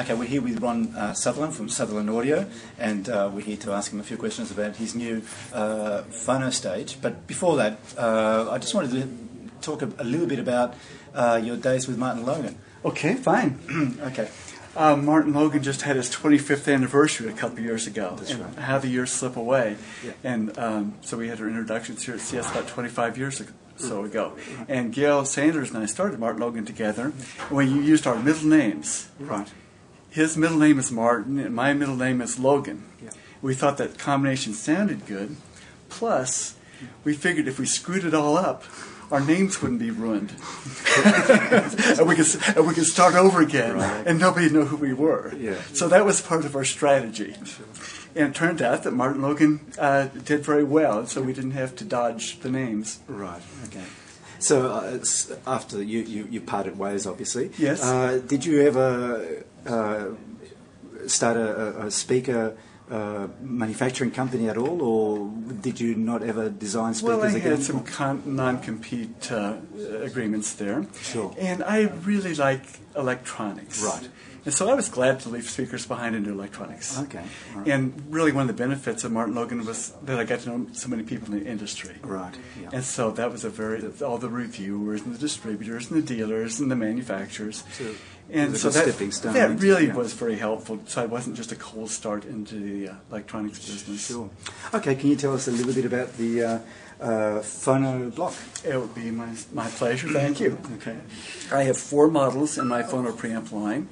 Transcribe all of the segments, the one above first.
Okay, we're here with Ron Sutherland from Sutherland Audio, and we're here to ask him a few questions about his new phono stage. But before that, I just wanted to talk a little bit about your days with Martin Logan. Okay, fine. Okay. Martin Logan just had his 25th anniversary a couple of years ago. That's and right. how the years slip away. Yeah. And so we had our introductions here at CS about 25 years ago. And Gail Sanders and I started Martin Logan together when you used our middle names. Right. His middle name is Martin and my middle name is Logan. Yeah. We thought that combination sounded good. Plus, we figured if we screwed it all up, our names wouldn't be ruined. and we could start over again, right. and nobody knew who we were. Yeah. So that was part of our strategy. Sure. And it turned out that Martin Logan did very well, so we didn't have to dodge the names. Right. Okay. So after you parted ways, obviously. Yes. Did you ever start a speaker manufacturing company at all, or did you not ever design speakers Well, I again? had some non-compete agreements there. Sure. And I really like electronics. Right. And so I was glad to leave speakers behind and do electronics. Okay. All right. And really one of the benefits of Martin Logan was that I got to know so many people in the industry. Right. Yeah. And so that was all the reviewers and the distributors and the dealers and the manufacturers. So and it so was a that, stepping stone that into- really yeah. was very helpful. So I wasn't just a cold start into the electronics business. Sure. Okay, can you tell us a little bit about the phono block? It would be my pleasure. Thank you. Okay. I have 4 models in my phono preamp line.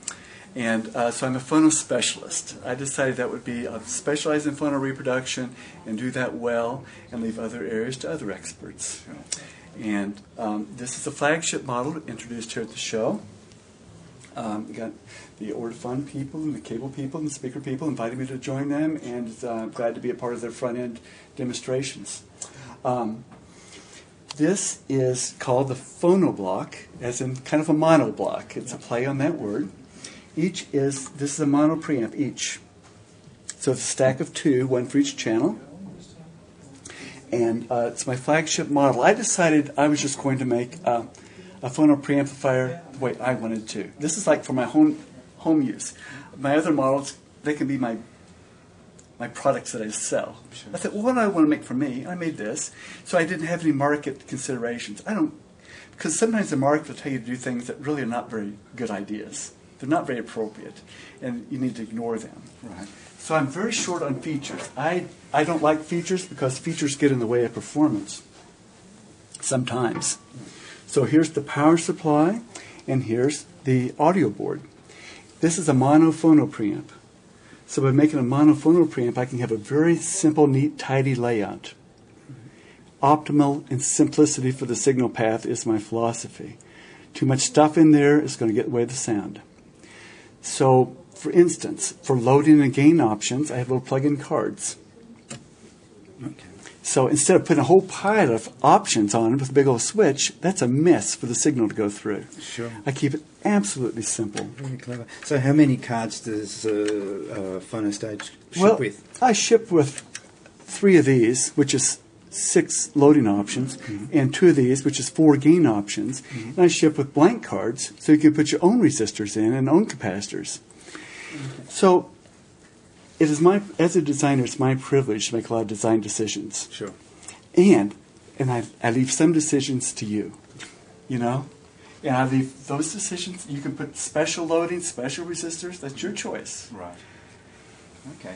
And so I'm a phono specialist. I decided that would be specialize in phono reproduction and do that well and leave other areas to other experts. And this is a flagship model introduced here at the show. We got the Ortofon people and the cable people and the speaker people invited me to join them, and I'm glad to be a part of their front-end demonstrations. This is called the phono block, as in kind of a mono block. It's a play on that word. This is a mono preamp each. So it's a stack of 2, one for each channel. And it's my flagship model. I decided I was just going to make a phono preamplifier the way I wanted to. This is like for my home use. My other models, they can be my products that I sell. Sure. I thought, well, what do I want to make for me? I made this. So I didn't have any market considerations. Because sometimes the market will tell you to do things that really are not very good ideas. They're not very appropriate, and you need to ignore them. Right. So I'm very short on features. I don't like features because features get in the way of performance sometimes. So here's the power supply, and here's the audio board. This is a monophono preamp. So by making a monophono preamp, I can have a very simple, neat, tidy layout. Optimal and simplicity for the signal path is my philosophy. Too much stuff in there is going to get in the way of the sound. So, for instance, for loading and gain options, I have little plug-in cards. Okay. So instead of putting a whole pile of options on with a big old switch, that's a mess for the signal to go through. Sure. I keep it absolutely simple. Very clever. So how many cards does phono stage ship with? I ship with 3 of these, which is 6 loading options, and 2 of these, which is 4 gain options. And I ship with blank cards, so you can put your own resistors in and own capacitors. So, it is as a designer, it's my privilege to make a lot of design decisions. Sure. And I leave some decisions to you, you know? And I leave those decisions, you can put special loading, special resistors, that's your choice. Right. Okay.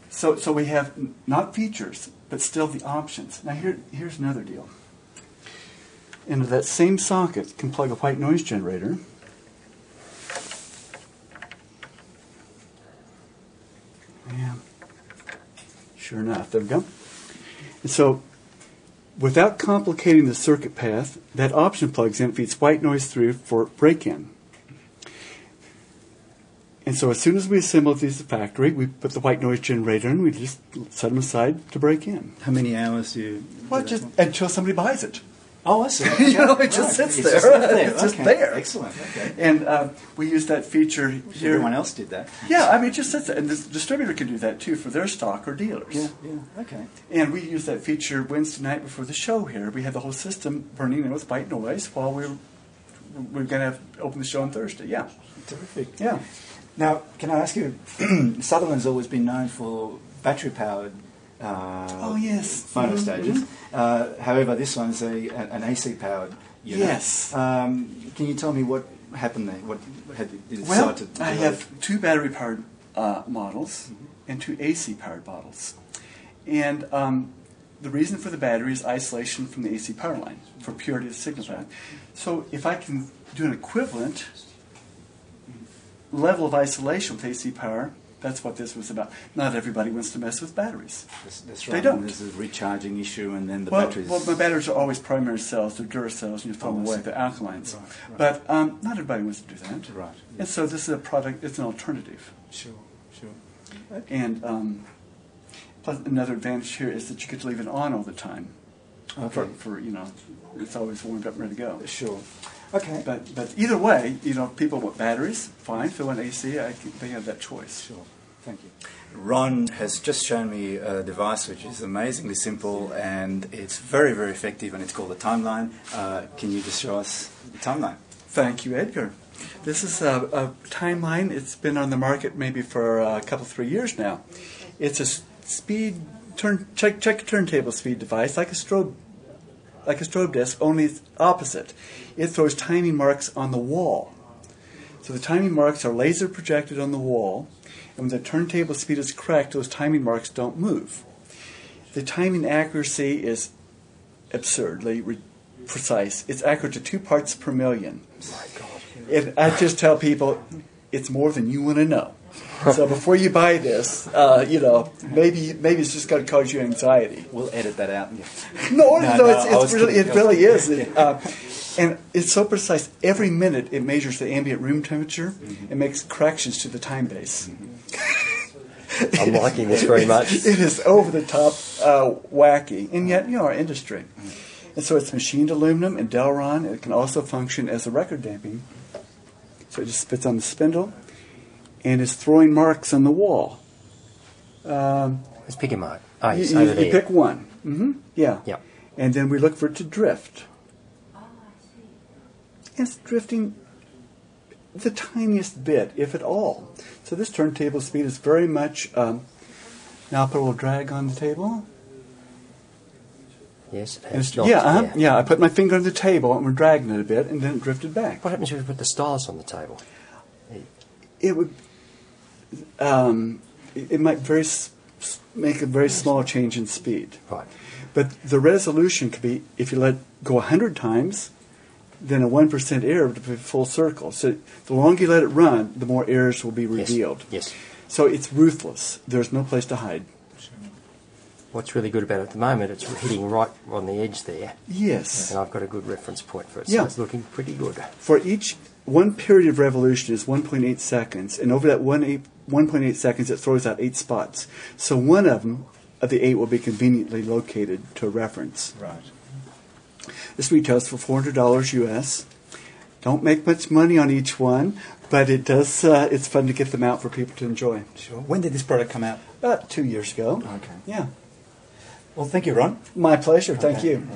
So we have not features, but still the options. Now here's another deal. Into that same socket, you can plug a white noise generator. Yeah. Sure enough, there we go. And so, without complicating the circuit path, that option plugs in, feeds white noise through for break-in. And so as soon as we assemble these at the factory, we put the white noise generator in, we just set them aside to break in. How many hours do you... Well, just until somebody buys it. Oh, I see. You know, it just sits there. It's just Okay. there. Excellent. Okay. And we use that feature here. Everyone else did that. Yeah, I mean, it just sits there. And the distributor can do that, too, for their stock or dealers. Yeah, yeah. Okay. And we use that feature Wednesday night before the show here. We had the whole system burning in with white noise while we were we're going to open the show on Thursday. Yeah. Terrific. Yeah. Now, can I ask you, Sutherland's always been known for battery-powered phono stages. However, this one's an AC-powered unit. Yes. Can you tell me what happened there? What did you Well, decide to I do? have 2 battery-powered models and 2 AC-powered models. And the reason for the battery is isolation from the AC power line for purity of the signal path. So if I can do an equivalent level of isolation with AC power, that's what this was about. Not everybody wants to mess with batteries. That's right. They don't. There's a recharging issue, and then the Well, batteries. my batteries are always primary cells. They're Duracells, and you throw them away. They're alkalines. Right. But not everybody wants to do that. Right. And so this is a product. It's an alternative. Sure. And plus, another advantage here is that you get to leave it on all the time. Okay. For it's always warmed up and ready to go. Sure. Okay. But either way, people want batteries, fine. If they want AC, they have that choice. Sure. Thank you. Ron has just shown me a device which is amazingly simple and it's very, very effective, and it's called a timeline. Can you just show us the timeline? Thank you, Edgar. This is a timeline. It's been on the market maybe for a couple, 3 years now. It's a check turntable speed device, like a strobe disc, only it's opposite. It throws timing marks on the wall. So the timing marks are laser projected on the wall, and when the turntable speed is correct, those timing marks don't move. The timing accuracy is absurdly precise. It's accurate to 2 parts per million. My God. And I just tell people, it's more than you want to know. So before you buy this, maybe it's just going to cause you anxiety. We'll edit that out. No, It it really is. And it's so precise. Every minute it measures the ambient room temperature and makes corrections to the time base. I'm liking this very much. It is over the top wacky, and yet our industry. And so it's machined aluminum and Delron. It can also function as a record damping. So it just spits on the spindle, and it's throwing marks on the wall. Let's pick a mark. Oh, You, it's over there. you pick one. Yeah. Yep. And then we look for it to drift. It's drifting the tiniest bit, if at all. So this turntable speed is very much... now I'll put a little drag on the table. Yes, And it's not. I put my finger on the table and we're dragging it a bit, and then it drifted back. What happens if we put the stylus on the table? It would... it might make a very small change in speed. Right. But the resolution could be, if you let it go 100 times, then a 1% error would be full circle. So the longer you let it run, the more errors will be revealed. Yes. So it's ruthless. There's no place to hide. What's really good about it at the moment, it's hitting right on the edge there. Yes. And I've got a good reference point for it, so Yeah. it's looking pretty good. For each one period of revolution is 1.8 seconds, and over that 1.8 seconds, it throws out 8 spots. So one of them, of the 8, will be conveniently located to a reference. Right. This retails for $400 US. Don't make much money on each one, but it does. It's fun to get them out for people to enjoy. Sure. When did this product come out? About 2 years ago. Okay. Yeah. Well, thank you, Ron. My pleasure. Thank Okay. you.